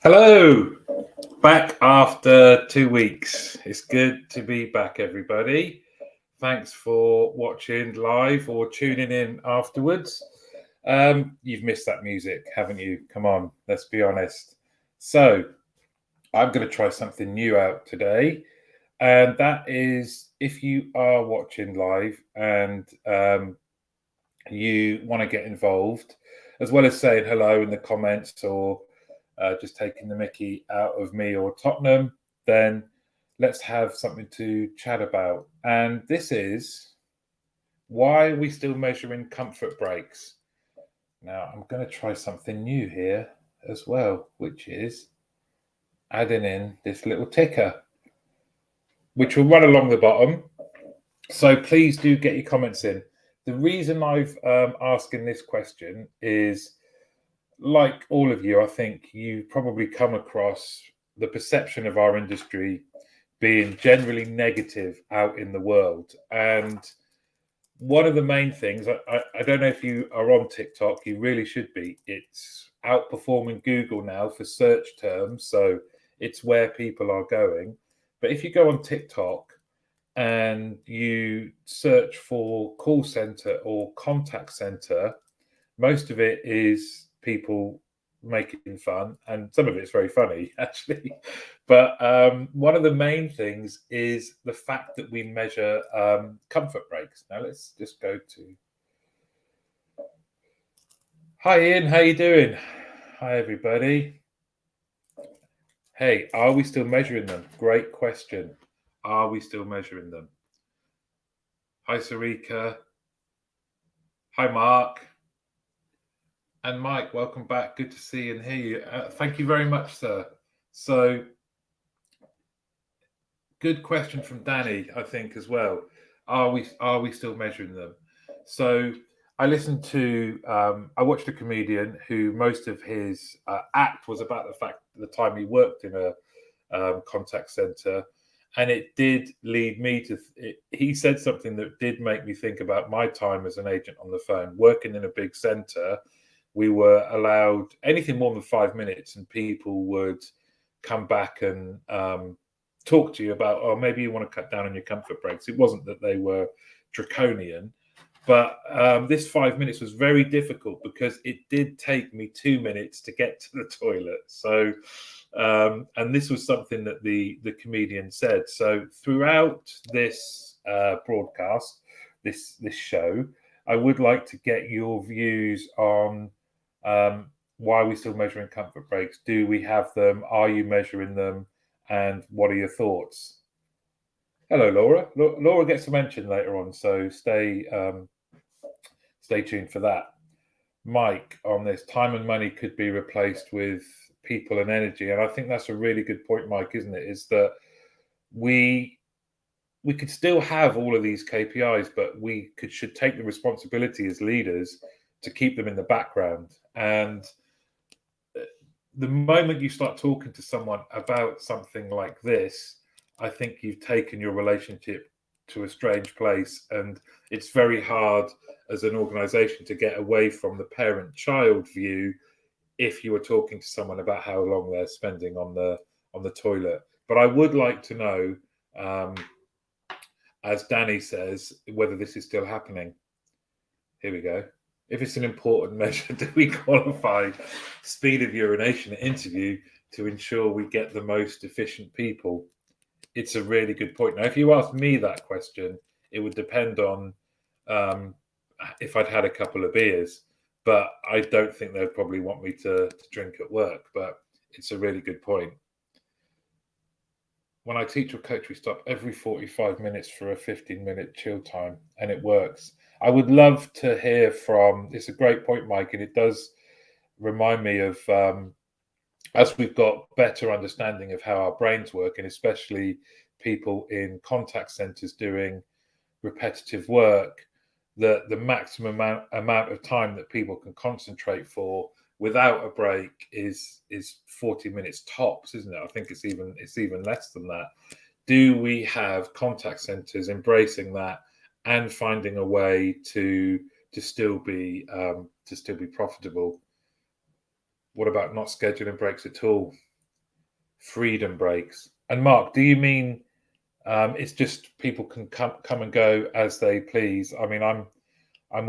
Hello, back after 2 weeks. It's good to be back, everybody. Thanks for watching live or tuning in afterwards. You've missed that music, haven't you? Come on, let's be honest. So, I'm going to try something new out today, and that is if you are watching live and you want to get involved, as well as saying hello in the comments or just taking the mickey out of me or Tottenham, then let's have something to chat about. And this is why are we still measuring comfort breaks? Now, I'm going to try something new here as well, which is adding in this little ticker, which will run along the bottom. So please do get your comments in. The reason I've asking this question is, like all of you, I think you probably come across the perception of our industry being generally negative out in the world. And one of the main things, I don't know if you are on TikTok, you really should be. It's outperforming Google now for search terms. So it's where people are going. But if you go on TikTok and you search for call center or contact center, most of it is people making fun, and some of it's very funny actually. But one of the main things is the fact that we measure comfort breaks. Now let's just go to. Hi Ian, how you doing? Hi everybody. Hey, are we still measuring them? Great question. Are we still measuring them? Hi Sarika. Hi Mark. And Mike, welcome back. Good to see and hear you. Thank you very much, sir. So, good question from Danny, I think, as well. Are we still measuring them? So, I listened to I watched a comedian who most of his act was about the fact the time he worked in a contact center, and it did lead me to. He said something that did make me think about my time as an agent on the phone, working in a big center. We were allowed anything more than 5 minutes, and people would come back and talk to you about, oh, maybe you want to cut down on your comfort breaks. It wasn't that they were draconian, but this 5 minutes was very difficult because it did take me 2 minutes to get to the toilet. So, and this was something that the comedian said. So throughout this broadcast, this show, I would like to get your views on why are we still measuring comfort breaks? Do we have them? Are you measuring them? And what are your thoughts? Hello, Laura. Laura gets a mention later on, so stay tuned for that. Mike, on this, time and money could be replaced with people and energy, and I think that's a really good point, Mike, isn't it? Is that we could still have all of these KPIs, but should take the responsibility as leaders to keep them in the background. And the moment you start talking to someone about something like this, I think you've taken your relationship to a strange place, and it's very hard as an organization to get away from the parent-child view if you were talking to someone about how long they're spending on the toilet. But I would like to know, as Danny says, whether this is still happening. Here we go. If it's an important measure, do we qualify speed of urination at interview to ensure we get the most efficient people? It's a really good point. Now, if you asked me that question, it would depend on if I'd had a couple of beers, but I don't think they'd probably want me to drink at work, but it's a really good point. When I teach or coach, we stop every 45 minutes for a 15-minute chill time, and it works. I would love to hear from, it's a great point, Mike, and it does remind me of, as we've got better understanding of how our brains work, and especially people in contact centers doing repetitive work, the maximum amount of time that people can concentrate for without a break is 40 minutes tops, isn't it? I think it's even less than that. Do we have contact centers embracing that and finding a way to still be profitable? What about not scheduling breaks at all? freedom breaks. And Mark, do you mean it's just people can come and go as they please? I mean, I'm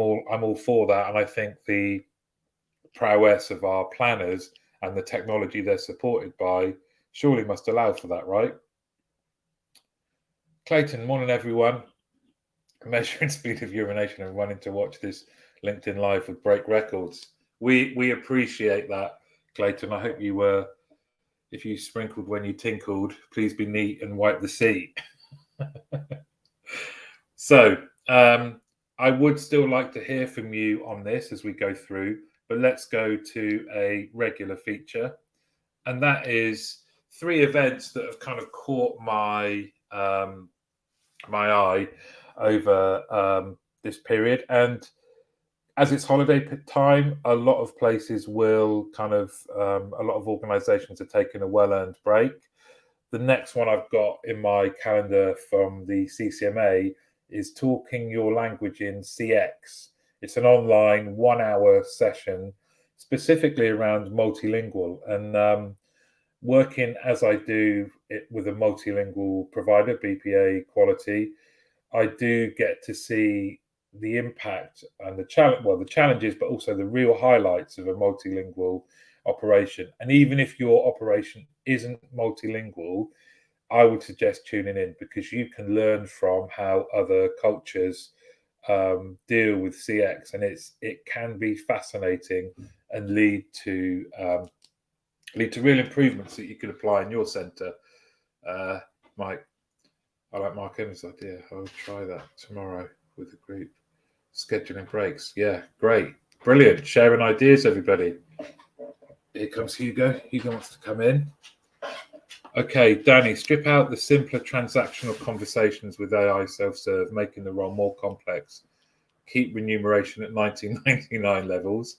all for that, and I think the prowess of our planners and the technology they're supported by surely must allow for that, right? Clayton, morning everyone. Measuring speed of urination and wanting to watch this LinkedIn Live would break records. We appreciate that, Clayton. I hope you were, if you sprinkled when you tinkled, please be neat and wipe the seat. So I would still like to hear from you on this as we go through, but let's go to a regular feature. And that is 3 events that have kind of caught my my eye over this period. And as it's holiday time, a lot of places will kind of, a lot of organizations are taking a well-earned break. The next one I've got in my calendar from the CCMA is Talking Your Language in CX. It's an online 1-hour session specifically around multilingual. And working as I do it with a multilingual provider, BPA Quality, I do get to see the impact and the challenges, but also the real highlights of a multilingual operation. And even if your operation isn't multilingual, I would suggest tuning in, because you can learn from how other cultures deal with CX, and it can be fascinating and lead to real improvements that you can apply in your centre. Mike, I like Mark Evans' idea. I'll try that tomorrow with the group. Scheduling breaks. Yeah, great. Brilliant. Sharing ideas, everybody. Here comes Hugo. Hugo wants to come in. Okay, Danny, strip out the simpler transactional conversations with AI self-serve, making the role more complex. Keep remuneration at 1999 levels.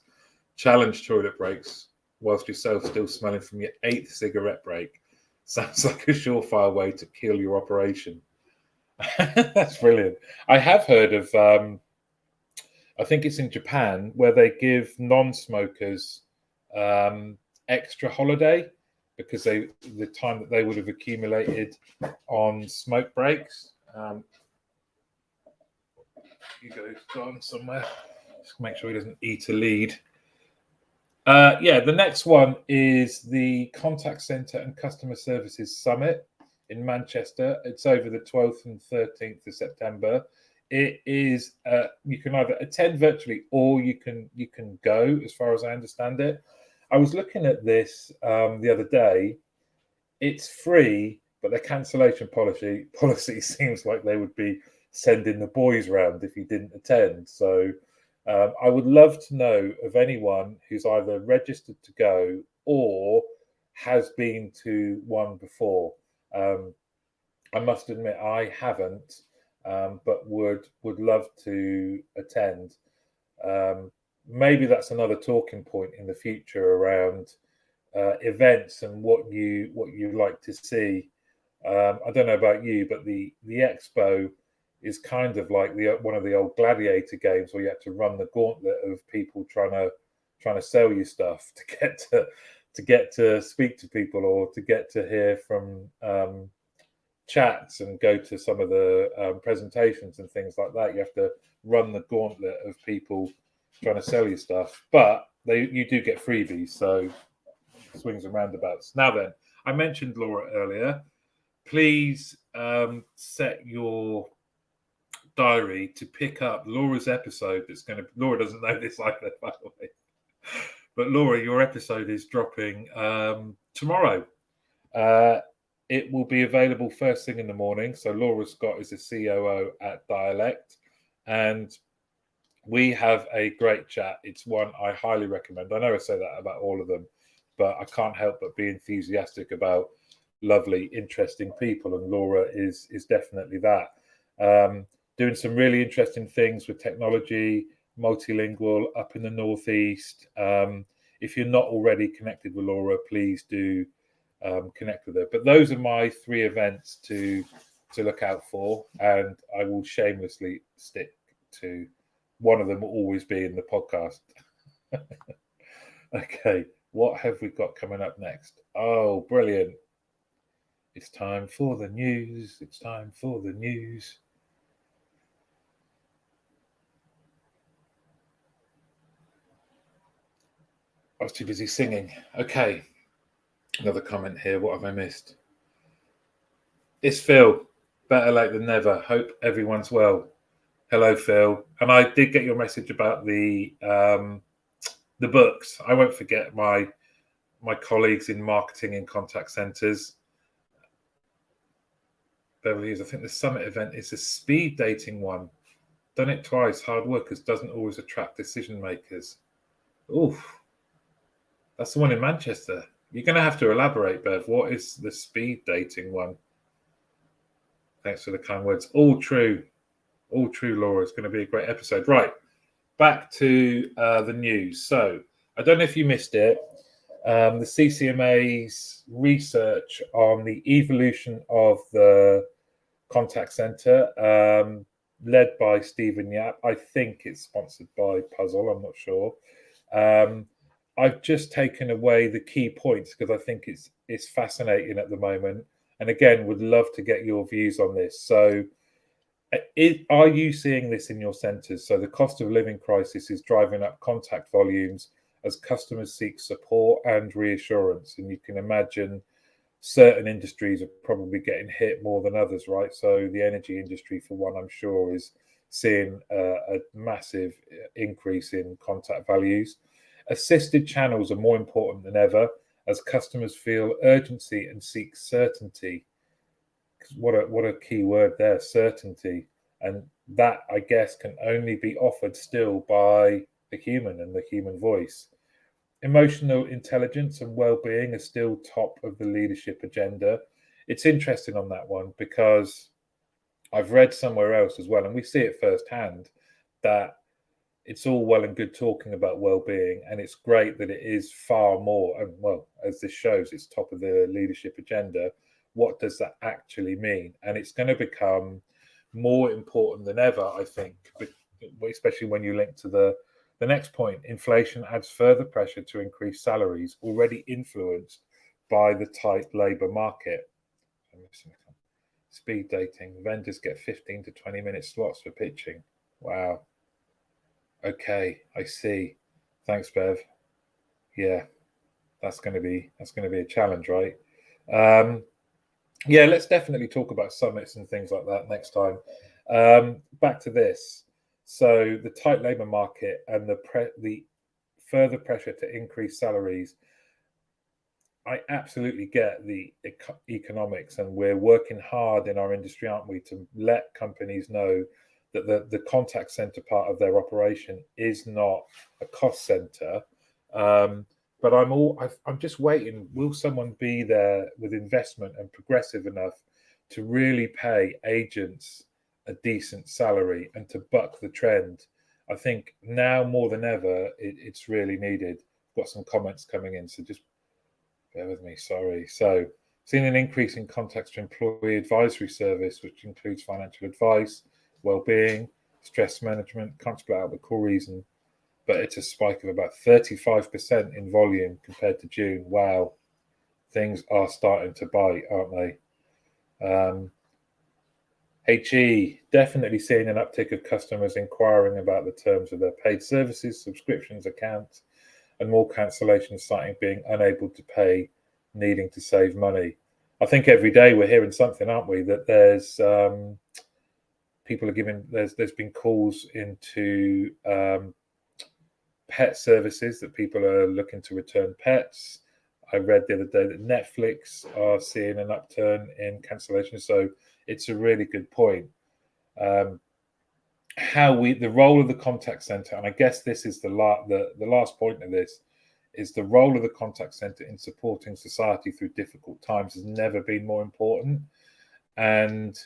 Challenge toilet breaks whilst yourself still smelling from your 8th cigarette break. Sounds like a surefire way to kill your operation. That's brilliant. I have heard of, I think it's in Japan, where they give non-smokers extra holiday because the time that they would have accumulated on smoke breaks. Hugo's gone somewhere. Just make sure he doesn't eat a lead. Yeah, the next one is the Contact Centre and Customer Services Summit in Manchester. It's over the 12th and 13th of September. It is you can either attend virtually or you can go, as far as I understand it. I was looking at this the other day. It's free, but the cancellation policy seems like they would be sending the boys round if you didn't attend. So I would love to know of anyone who's either registered to go or has been to one before. I must admit I haven't, but would love to attend. Maybe that's another talking point in the future around events and what you like to see. I don't know about you, but the expo is kind of like one of the old gladiator games where you had to run the gauntlet of people trying to sell you stuff to get to speak to people or to get to hear from chats and go to some of the presentations and things like that. You have to run the gauntlet of people trying to sell you stuff, but you do get freebies, so swings and roundabouts. Now then, I mentioned Laura earlier. Please set your diary to pick up Laura's episode. Laura doesn't know this either, by the way. But Laura, your episode is dropping tomorrow. It will be available first thing in the morning. So Laura Scott is a COO at Dialect, and we have a great chat. It's one I highly recommend. I know I say that about all of them, but I can't help but be enthusiastic about lovely, interesting people, and Laura is definitely that. Doing some really interesting things with technology, multilingual, up in the Northeast. If you're not already connected with Laura, please do connect with her. But those are my 3 events to look out for, and I will shamelessly stick to one of them. Will always be in the podcast. Okay, what have we got coming up next? Oh, brilliant. It's time for the news. It's time for the news. I was too busy singing. Okay. Another comment here. What have I missed? It's Phil. Better late than never. Hope everyone's well. Hello, Phil. And I did get your message about the books. I won't forget my colleagues in marketing in contact centres. Beverly Hills, I think the summit event is a speed dating one. Done it twice. Hard workers doesn't always attract decision makers. Oof. That's the one in Manchester. You're going to have to elaborate, Bev. What is the speed dating one? Thanks for the kind words. All true. All true, Laura. It's going to be a great episode. Right. Back to the news. So I don't know if you missed it. The CCMA's research on the evolution of the contact centre, led by Stephen Yap. I think it's sponsored by Puzzle. I'm not sure. I've just taken away the key points because I think it's fascinating at the moment. And again, would love to get your views on this. So, are you seeing this in your centres? So the cost of living crisis is driving up contact volumes as customers seek support and reassurance. And you can imagine certain industries are probably getting hit more than others, right? So the energy industry, for one, I'm sure, is seeing a massive increase in contact values. Assisted channels are more important than ever as customers feel urgency and seek certainty. What a key word there, certainty. And that, I guess, can only be offered still by the human and the human voice. Emotional intelligence and well-being are still top of the leadership agenda. It's interesting on that one because I've read somewhere else as well, and we see it firsthand, that it's all well and good talking about well-being, and it's great that it is far more, and well, as this shows, it's top of the leadership agenda. What does that actually mean? And it's going to become more important than ever, I think, especially when you link to the next point. Inflation adds further pressure to increase salaries already influenced by the tight labour market. Speed dating. Vendors get 15 to 20 minute slots for pitching. Wow. Okay, I see. Thanks, Bev. Yeah, that's going to be a challenge, right? Yeah, let's definitely talk about summits and things like that next time. Back to this. So the tight labour market and the further pressure to increase salaries. I absolutely get the economics, and we're working hard in our industry, aren't we, to let companies know that the contact center part of their operation is not a cost center. But I'm just waiting. Will someone be there with investment and progressive enough to really pay agents a decent salary and to buck the trend? I think now more than ever, it's really needed. Got some comments coming in, so just bear with me. Sorry. So, seen an increase in contacts to employee advisory service, which includes financial advice, well-being, stress management. Can't split out the core reason, but it's a spike of about 35% in volume compared to June. Wow, things are starting to bite, aren't they? HE, definitely seeing an uptick of customers inquiring about the terms of their paid services, subscriptions, accounts, and more cancellations citing being unable to pay, needing to save money. I think every day we're hearing something, aren't we, that there's people are giving, there's been calls into pet services that people are looking to return pets. I read the other day that Netflix are seeing an upturn in cancellation. So it's a really good point. The role of the contact center, and I guess this is the last point of this, is the role of the contact center in supporting society through difficult times has never been more important. And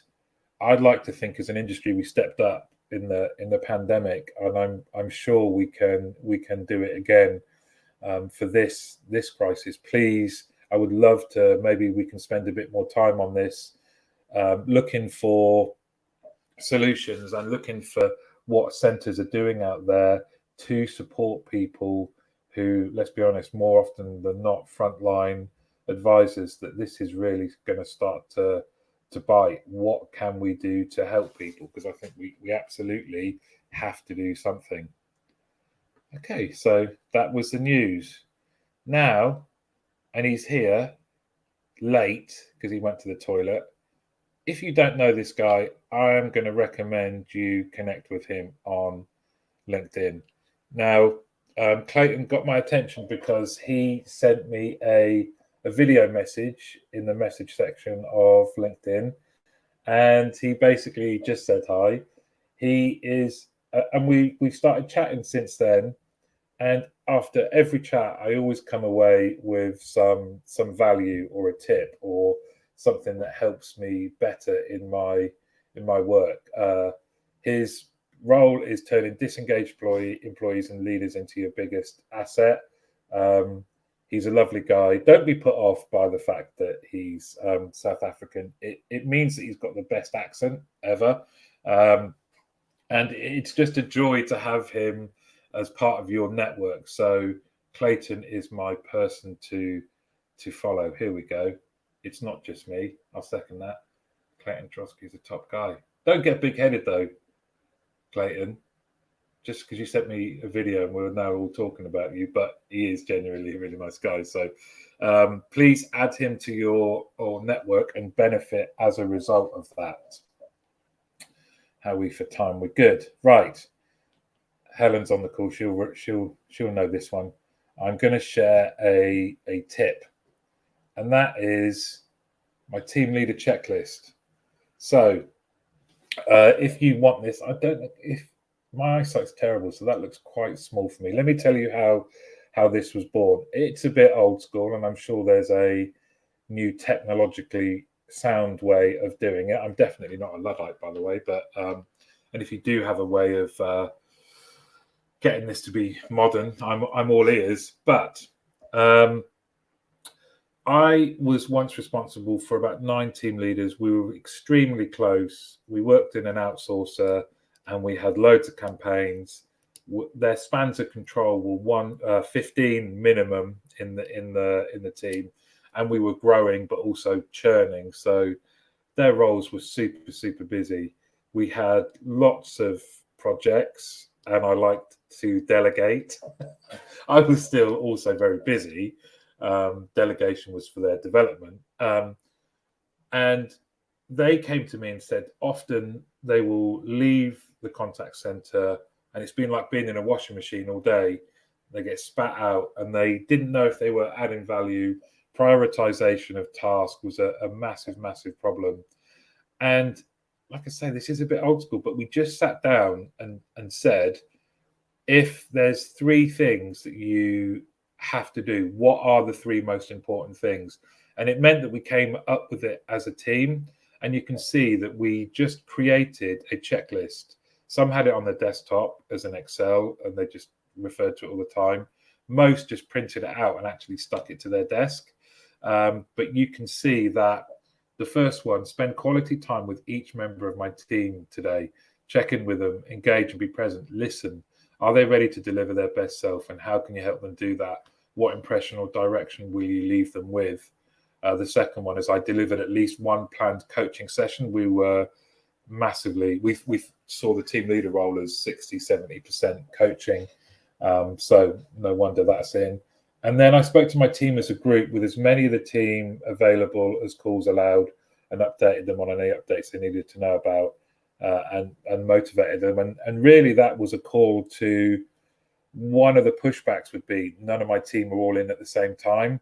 I'd like to think, as an industry, we stepped up in the pandemic, and I'm sure we can do it again for this crisis. Please, I would love to. Maybe we can spend a bit more time on this, looking for solutions and looking for what centres are doing out there to support people who, let's be honest, more often than not, frontline advisors that this is really going to start to bite. What can we do to help people? Because I think we absolutely have to do something. Okay, so that was the news. Now, and he's here late because he went to the toilet. If you don't know this guy, I am going to recommend you connect with him on LinkedIn. Now, Clayton got my attention because he sent me a video message in the message section of LinkedIn, and he basically just said hi. He is, and we started chatting since then. And after every chat, I always come away with some value or a tip or something that helps me better in my work. His role is turning disengaged employees and leaders into your biggest asset. He's a lovely guy. Don't be put off by the fact that he's South African. It means that he's got the best accent ever. And it's just a joy to have him as part of your network. So Clayton is my person to follow. Here we go. It's not just me. I'll second that. Clayton Trotsky is a top guy. Don't get big-headed though, Clayton. Just because you sent me a video and we're now all talking about you, but he is genuinely a really nice guy. So please add him to your network and benefit as a result of that. How are we for time? We're good. Right. Helen's on the call. She'll know this one. I'm going to share a tip, and that is my team leader checklist. So if you want this, I don't know if my eyesight's terrible, so that looks quite small for me. Let me tell you how this was born. It's a bit old school, and I'm sure there's a new technologically sound way of doing it. I'm definitely not a Luddite, by the way, but and if you do have a way of getting this to be modern, I'm all ears. But I was once responsible for about 9 team leaders. We were extremely close. We worked in an outsourcer, and we had loads of campaigns. Their spans of control were 15 minimum in the team, and we were growing but also churning. So their roles were super busy. We had lots of projects, and I liked to delegate. I was still also very busy. Delegation was for their development. And they came to me and said, often they will leave the contact center, and it's been like being in a washing machine all day. They get spat out, and they didn't know if they were adding value. Prioritization of task was a massive problem. And like I say, this is a bit old school, but we just sat down and said, if there's 3 things that you have to do, what are the 3 most important things? And it meant that we came up with it as a team. And you can see that we just created a checklist. Some had it on their desktop as an Excel, and they just referred to it all the time. Most just printed it out and actually stuck it to their desk. But you can see that the first one, spend quality time with each member of my team today. Check in with them, engage and be present, listen. Are they ready to deliver their best self, and how can you help them do that? What impression or direction will you leave them with? The second one is I delivered at least 1 planned coaching session. We were massively, we saw the team leader role as 60-70% coaching. So no wonder that's in. And then I spoke to my team as a group with as many of the team available as calls allowed, and updated them on any updates they needed to know about, and motivated them. And really that was a call to, one of the pushbacks would be none of my team were all in at the same time.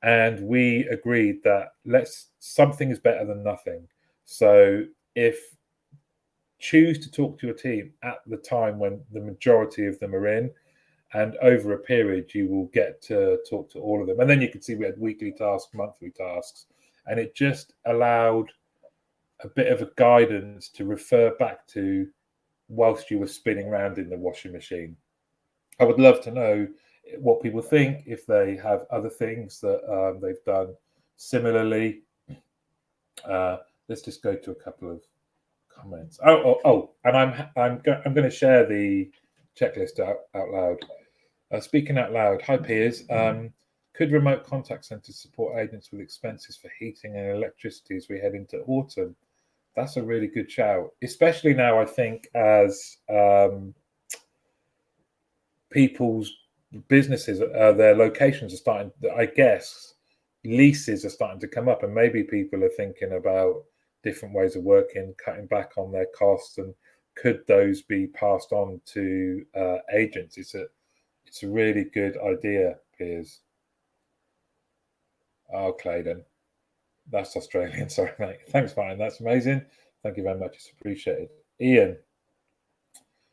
And we agreed that something is better than nothing. So if choose to talk to your team at the time when the majority of them are in, and over a period you will get to talk to all of them. And then you can see we had weekly tasks, monthly tasks, and it just allowed a bit of a guidance to refer back to whilst you were spinning around in the washing machine. I would love to know what people think, if they have other things that they've done similarly. Let's just go to a couple of comments. And I'm going to share the checklist out loud. Speaking out loud, hi Piers. Could remote contact centres support agents with expenses for heating and electricity as we head into autumn? That's a really good shout, especially now, I think, as people's businesses, their locations are starting, I guess, leases are starting to come up, and maybe people are thinking about different ways of working, cutting back on their costs, and could those be passed on to agents? It's a really good idea, Piers. Oh, Claydon, that's Australian. Sorry, mate. Thanks, Martin. That's amazing. Thank you very much. It's appreciated. Ian,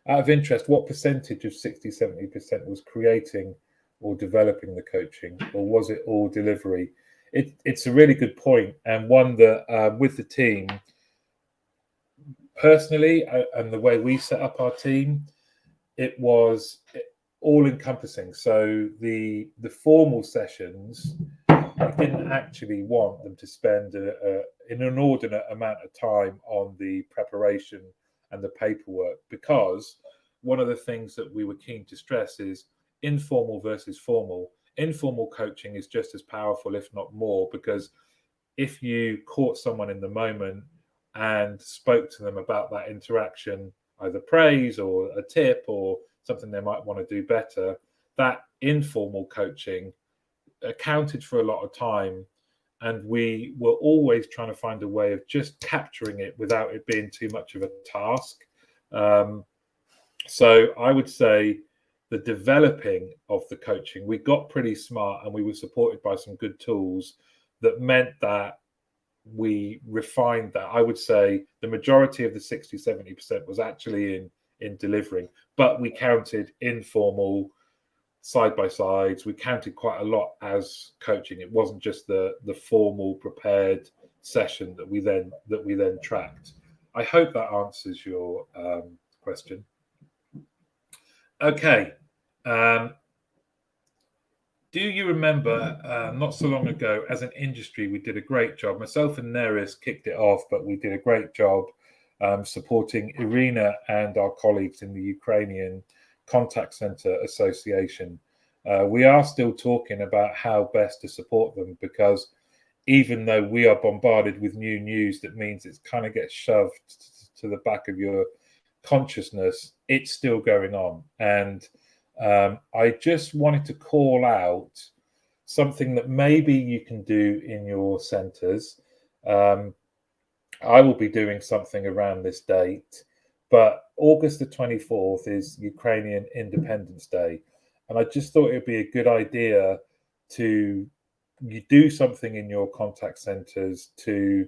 out of interest, what percentage of 60-70% was creating or developing the coaching, or was it all delivery? It's a really good point, and one that with the team, personally, and the way we set up our team, it was all encompassing. So the formal sessions, I didn't actually want them to spend an inordinate amount of time on the preparation and the paperwork, because one of the things that we were keen to stress is informal versus formal. Informal coaching is just as powerful, if not more, because if you caught someone in the moment and spoke to them about that interaction, either praise or a tip or something they might want to do better, that informal coaching accounted for a lot of time, and we were always trying to find a way of just capturing it without it being too much of a task. So I would say the developing of the coaching, we got pretty smart, and we were supported by some good tools that meant that we refined that. I would say the majority of the 60-70% was actually in delivering, but we counted informal side by sides. We counted quite a lot as coaching. It wasn't just the formal prepared session that we then tracked. I hope that answers your question. Okay. Do you remember not so long ago, as an industry, we did a great job. Myself and Neris kicked it off, but we did a great job supporting Irina and our colleagues in the Ukrainian Contact Center Association. We are still talking about how best to support them, because even though we are bombarded with new news that means it kind of gets shoved to the back of your consciousness, it's still going on. And I just wanted to call out something that maybe you can do in your centres. I will be doing something around this date, but August the 24th is Ukrainian Independence Day. And I just thought it would be a good idea to you do something in your contact centres to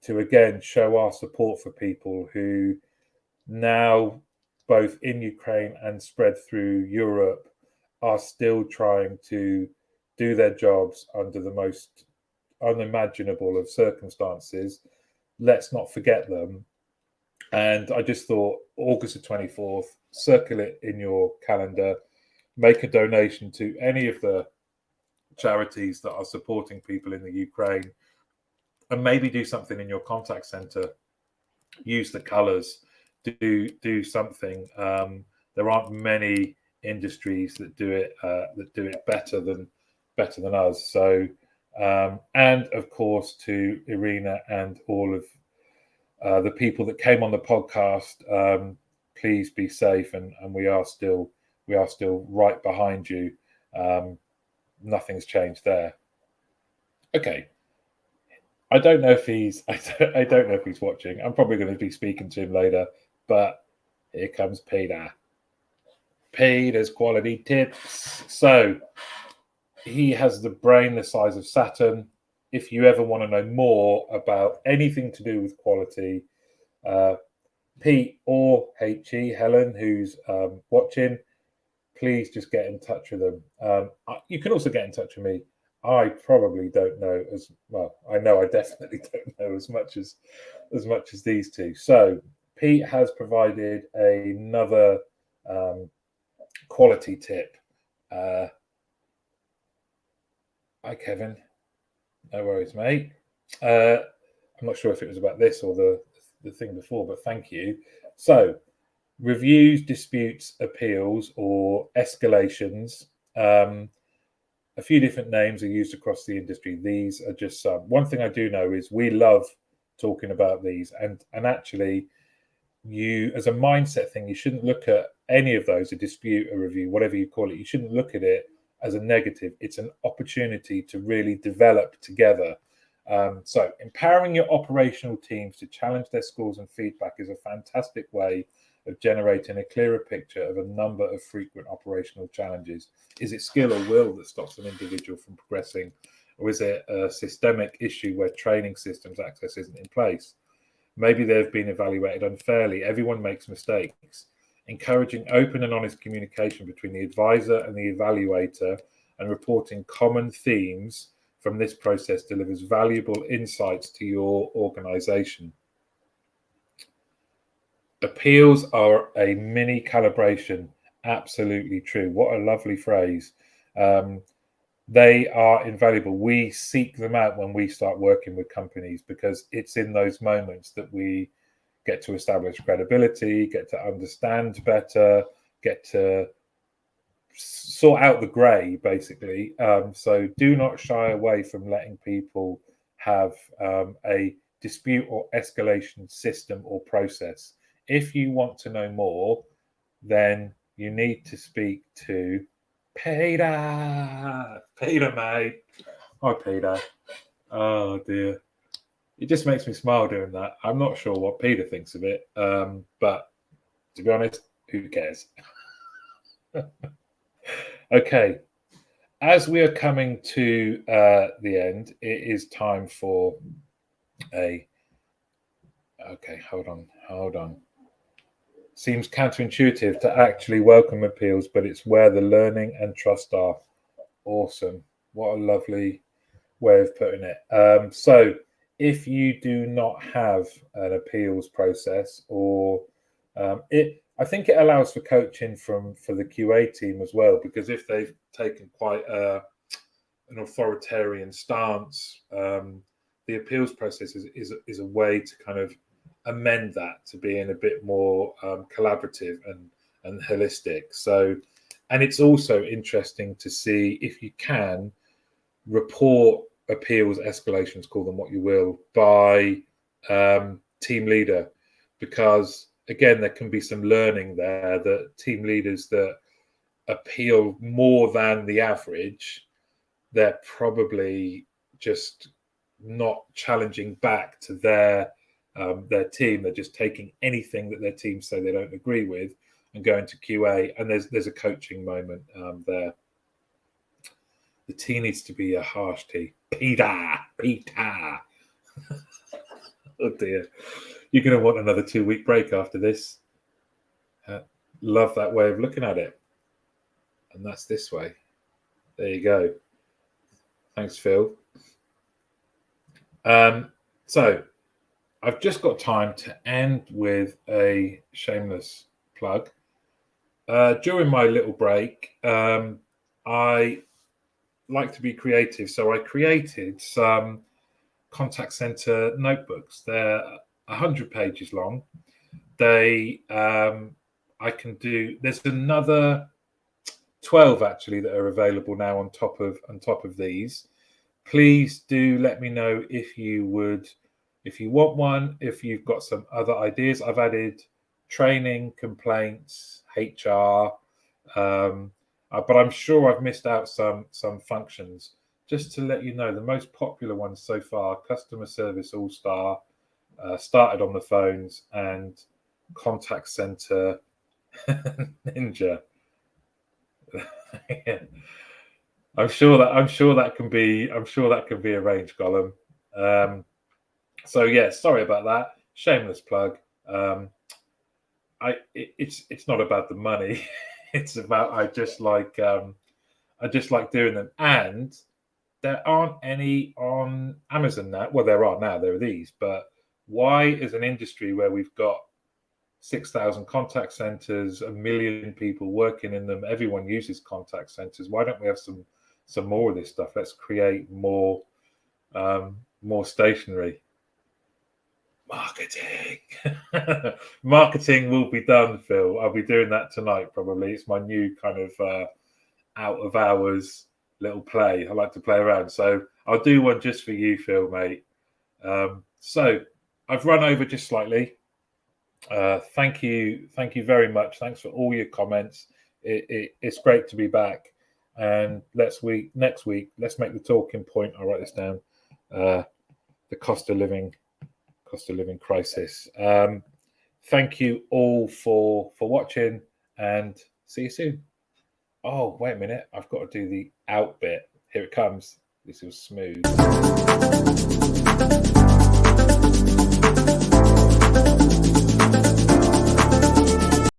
again show our support for people who now, both in Ukraine and spread through Europe, are still trying to do their jobs under the most unimaginable of circumstances. Let's not forget them. And I just thought August the 24th, circle it in your calendar, make a donation to any of the charities that are supporting people in the Ukraine, and maybe do something in your contact center. Use the colors, do something. There aren't many industries that do it better than us. So and of course to Irina and all of the people that came on the podcast, please be safe, and we are still right behind you. Nothing's changed there. Okay. I don't know if he's watching. I'm probably going to be speaking to him later, but here comes Peter. Peter's quality tips. So he has the brain the size of Saturn. If you ever want to know more about anything to do with quality, Pete or HE, Helen, who's watching, please just get in touch with them. You can also get in touch with me. I probably don't know as well. I know I definitely don't know as much as these two. So Pete has provided another quality tip. Hi, Kevin. No worries, mate. I'm not sure if it was about this or the thing before, but thank you. So reviews, disputes, appeals, or escalations. A A few different names are used across the industry. These are just some. One thing I do know is we love talking about these, and actually, you, as a mindset thing, you shouldn't look at any of those, a dispute, a review, whatever you call it. You shouldn't look at it as a negative. It's an opportunity to really develop together. So empowering your operational teams to challenge their scores and feedback is a fantastic way of generating a clearer picture of a number of frequent operational challenges. Is it skill or will that stops an individual from progressing, or is it a systemic issue where training systems access isn't in place? Maybe they've been evaluated unfairly. Everyone makes mistakes. Encouraging open and honest communication between the advisor and the evaluator and reporting common themes from this process delivers valuable insights to your organization. Appeals are a mini calibration. Absolutely true. What a lovely phrase. They are invaluable. We seek them out when we start working with companies, because it's in those moments that we get to establish credibility, get to understand better, get to sort out the grey, basically. So do not shy away from letting people have a dispute or escalation system or process. If you want to know more, then you need to speak to Peter. Peter, mate. Hi, Peter. Oh, dear. It just makes me smile doing that. I'm not sure what Peter thinks of it, but to be honest, who cares? Okay. As we are coming to the end, it is time for a... Okay, hold on. Seems counterintuitive to actually welcome appeals, but it's where the learning and trust are. Awesome. What a lovely way of putting it. So if you do not have an appeals process, or I think it allows for coaching for the QA team as well, because if they've taken quite an authoritarian stance, the appeals process is a way to kind of amend that to being a bit more collaborative and holistic. So, and it's also interesting to see, if you can, report appeals, escalations, call them what you will, by team leader, because again, there can be some learning there that team leaders that appeal more than the average, they're probably just not challenging back to their team. They're just taking anything that their team say they don't agree with and going to QA, and there's a coaching moment there. The T needs to be a harsh T. Peter. Oh dear. You're going to want another 2-week break after this. Love that way of looking at it. And that's this way. There you go. Thanks, Phil. So I've just got time to end with a shameless plug. During my little break, I like to be creative. So I created some contact center notebooks. They're 100 pages long. I can do, there's another 12 actually that are available now on top of these. Please do let me know if you want one, if you've got some other ideas. I've added training, complaints, HR, but I'm sure I've missed out some functions. Just to let you know, the most popular ones so far: Customer Service All-Star, Started on the Phones, and Contact Center Ninja. Yeah. I'm sure that can be arranged, Gollum. So yeah, sorry about that. Shameless plug. It's not about the money. It's about I just like doing them, and there aren't any on Amazon now. Well, there are now. There are these, but why, is an industry where we've got 6,000 contact centers, 1 million people working in them, everyone uses contact centers, why don't we have some more of this stuff? Let's create more stationery. Marketing will be done, Phil. I'll be doing that tonight probably. It's my new kind of out of hours little play. I like to play around. So I'll do one just for you, Phil, mate. So I've run over just slightly. Thank you very much. Thanks for all your comments. It's great to be back. And next week, let's make the talking point. I'll write this down. The cost of living crisis. Thank you all for watching, and see you soon. Oh, wait a minute. I've got to do the out bit. Here it comes. This was smooth.